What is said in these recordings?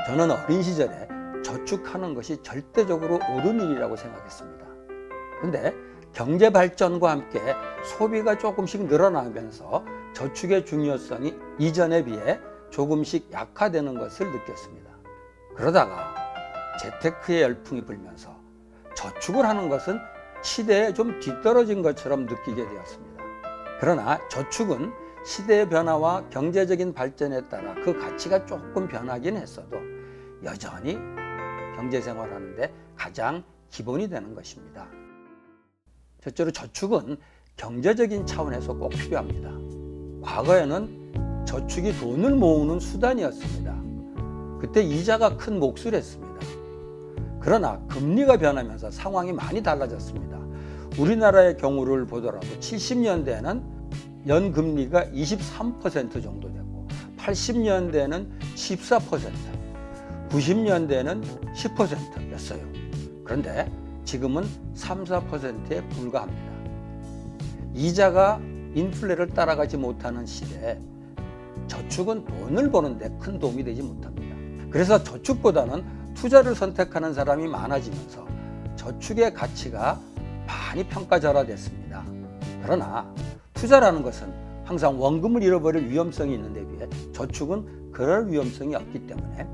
저는 어린 시절에 저축하는 것이 절대적으로 옳은 일이라고 생각했습니다. 그런데 경제 발전과 함께 소비가 조금씩 늘어나면서 저축의 중요성이 이전에 비해 조금씩 약화되는 것을 느꼈습니다. 그러다가 재테크의 열풍이 불면서 저축을 하는 것은 시대에 좀 뒤떨어진 것처럼 느끼게 되었습니다. 그러나 저축은 시대의 변화와 경제적인 발전에 따라 그 가치가 조금 변하긴 했어도 여전히 경제생활하는데 가장 기본이 되는 것입니다. 첫째로 저축은 경제적인 차원에서 꼭 필요합니다. 과거에는 저축이 돈을 모으는 수단이었습니다. 그때 이자가 큰 몫을 했습니다. 그러나 금리가 변하면서 상황이 많이 달라졌습니다. 우리나라의 경우를 보더라도 70년대에는 연금리가 23% 정도 됐고 80년대에는 14%, 90년대에는 10%였어요. 그런데 지금은 3, 4%에 불과합니다. 이자가 인플레를 따라가지 못하는 시대에 저축은 돈을 버는데 큰 도움이 되지 못합니다. 그래서 저축보다는 투자를 선택하는 사람이 많아지면서 저축의 가치가 많이 평가절하됐습니다. 그러나 투자라는 것은 항상 원금을 잃어버릴 위험성이 있는데 비해 저축은 그럴 위험성이 없기 때문에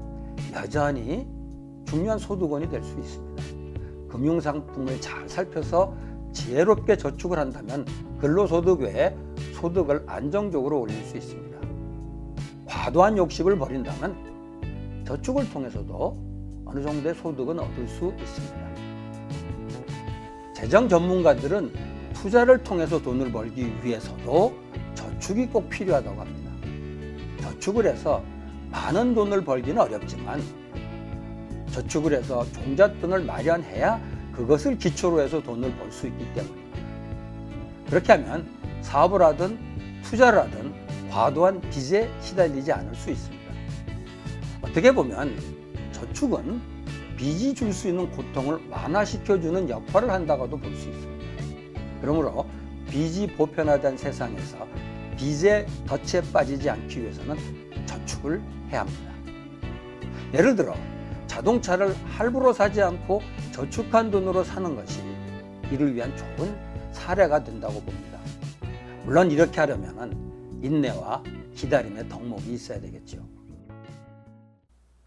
여전히 중요한 소득원이 될 수 있습니다. 금융상품을 잘 살펴서 지혜롭게 저축을 한다면 근로소득 외에 소득을 안정적으로 올릴 수 있습니다. 과도한 욕심을 버린다면 저축을 통해서도 어느 정도의 소득은 얻을 수 있습니다. 재정 전문가들은 투자를 통해서 돈을 벌기 위해서도 저축이 꼭 필요하다고 합니다. 저축을 해서 많은 돈을 벌기는 어렵지만 저축을 해서 종잣돈을 마련해야 그것을 기초로 해서 돈을 벌 수 있기 때문입니다. 그렇게 하면 사업을 하든 투자를 하든 과도한 빚에 시달리지 않을 수 있습니다. 어떻게 보면 저축은 빚이 줄 수 있는 고통을 완화시켜주는 역할을 한다고도 볼 수 있습니다. 그러므로 빚이 보편화된 세상에서 빚의 덫에 빠지지 않기 위해서는 저축을 해야 합니다. 예를 들어 자동차를 할부로 사지 않고 저축한 돈으로 사는 것이 이를 위한 좋은 사례가 된다고 봅니다. 물론 이렇게 하려면 인내와 기다림의 덕목이 있어야 되겠죠.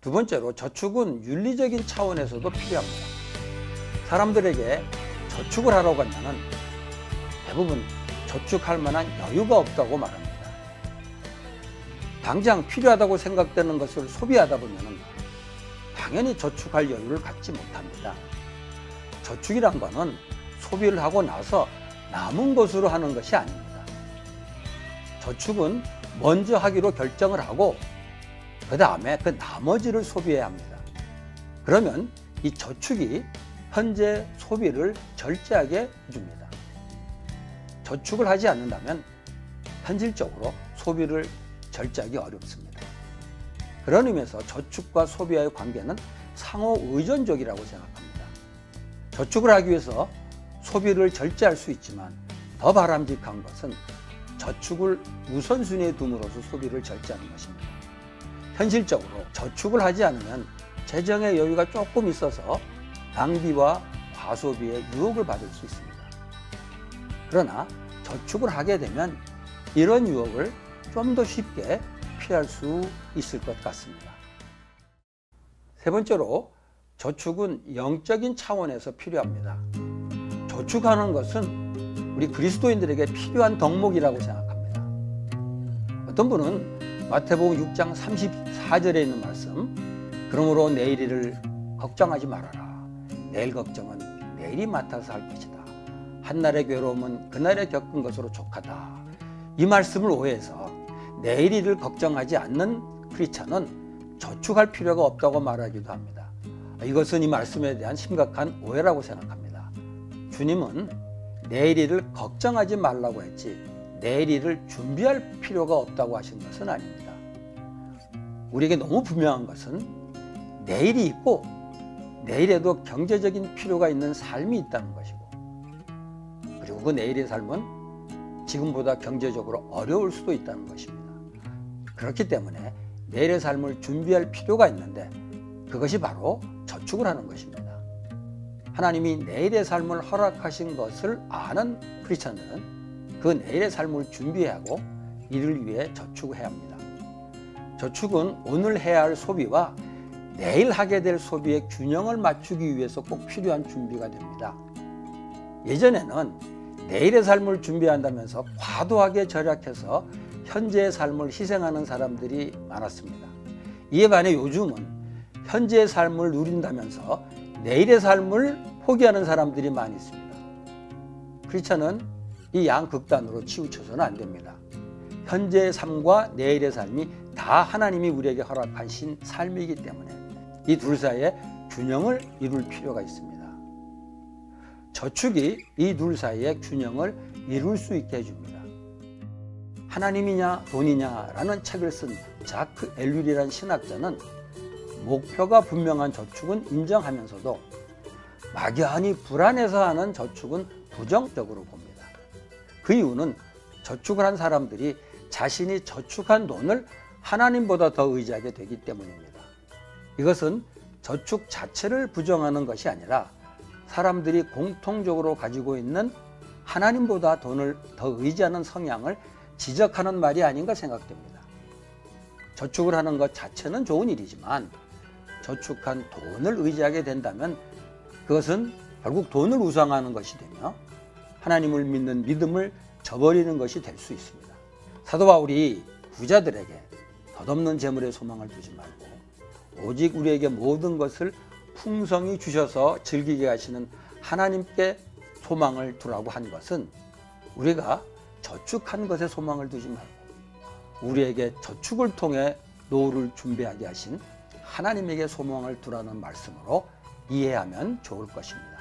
두 번째로 저축은 윤리적인 차원에서도 필요합니다. 사람들에게 저축을 하라고 하면 대부분 저축할 만한 여유가 없다고 말합니다. 당장 필요하다고 생각되는 것을 소비하다 보면 당연히 저축할 여유를 갖지 못합니다. 저축이란 거는 소비를 하고 나서 남은 것으로 하는 것이 아닙니다. 저축은 먼저 하기로 결정을 하고 그 다음에 그 나머지를 소비해야 합니다. 그러면 이 저축이 현재 소비를 절제하게 해줍니다. 저축을 하지 않는다면 현실적으로 소비를 절제하기 어렵습니다. 그런 의미에서 저축과 소비와의 관계는 상호 의존적이라고 생각합니다. 저축을 하기 위해서 소비를 절제할 수 있지만 더 바람직한 것은 저축을 우선순위에 둠으로써 소비를 절제하는 것입니다. 현실적으로 저축을 하지 않으면 재정의 여유가 조금 있어서 낭비와 과소비의 유혹을 받을 수 있습니다. 그러나 저축을 하게 되면 이런 유혹을 좀 더 쉽게 피할 수 있을 것 같습니다. 세 번째로 저축은 영적인 차원에서 필요합니다. 저축하는 것은 우리 그리스도인들에게 필요한 덕목이라고 생각합니다. 어떤 분은 마태복음 6장 34절에 있는 말씀, 그러므로 내일 일을 걱정하지 말아라. 내일 걱정은 내일이 맡아서 할 것이다. 한날의 괴로움은 그날에 겪은 것으로 족하다. 이 말씀을 오해해서 내일 일을 걱정하지 않는 크리스찬은 저축할 필요가 없다고 말하기도 합니다. 이것은 이 말씀에 대한 심각한 오해라고 생각합니다. 주님은 내일 일을 걱정하지 말라고 했지 내일 일을 준비할 필요가 없다고 하신 것은 아닙니다. 우리에게 너무 분명한 것은 내일이 있고 내일에도 경제적인 필요가 있는 삶이 있다는 것이고, 그리고 그 내일의 삶은 지금보다 경제적으로 어려울 수도 있다는 것입니다. 그렇기 때문에 내일의 삶을 준비할 필요가 있는데 그것이 바로 저축을 하는 것입니다. 하나님이 내일의 삶을 허락하신 것을 아는 크리스천들은 그 내일의 삶을 준비하고 이를 위해 저축을 해야 합니다. 저축은 오늘 해야 할 소비와 내일 하게 될 소비의 균형을 맞추기 위해서 꼭 필요한 준비가 됩니다. 예전에는 내일의 삶을 준비한다면서 과도하게 절약해서 현재의 삶을 희생하는 사람들이 많았습니다. 이에 반해 요즘은 현재의 삶을 누린다면서 내일의 삶을 포기하는 사람들이 많이 있습니다. 크리스천은 이 양극단으로 치우쳐서는 안 됩니다. 현재의 삶과 내일의 삶이 다 하나님이 우리에게 허락하신 삶이기 때문에 이 둘 사이에 균형을 이룰 필요가 있습니다. 저축이 이 둘 사이의 균형을 이룰 수 있게 해줍니다. 하나님이냐 돈이냐라는 책을 쓴 자크 엘률이라는 신학자는 목표가 분명한 저축은 인정하면서도 막연히 불안해서 하는 저축은 부정적으로 봅니다. 그 이유는 저축을 한 사람들이 자신이 저축한 돈을 하나님보다 더 의지하게 되기 때문입니다. 이것은 저축 자체를 부정하는 것이 아니라 사람들이 공통적으로 가지고 있는 하나님보다 돈을 더 의지하는 성향을 지적하는 말이 아닌가 생각됩니다. 저축을 하는 것 자체는 좋은 일이지만 저축한 돈을 의지하게 된다면 그것은 결국 돈을 우상하는 것이 되며 하나님을 믿는 믿음을 저버리는 것이 될 수 있습니다. 사도 바울이 부자들에게 덧없는 재물에 소망을 두지 말고 오직 우리에게 모든 것을 풍성히 주셔서 즐기게 하시는 하나님께 소망을 두라고 한 것은 우리가 저축한 것에 소망을 두지 말고 우리에게 저축을 통해 노후를 준비하게 하신 하나님에게 소망을 두라는 말씀으로 이해하면 좋을 것입니다.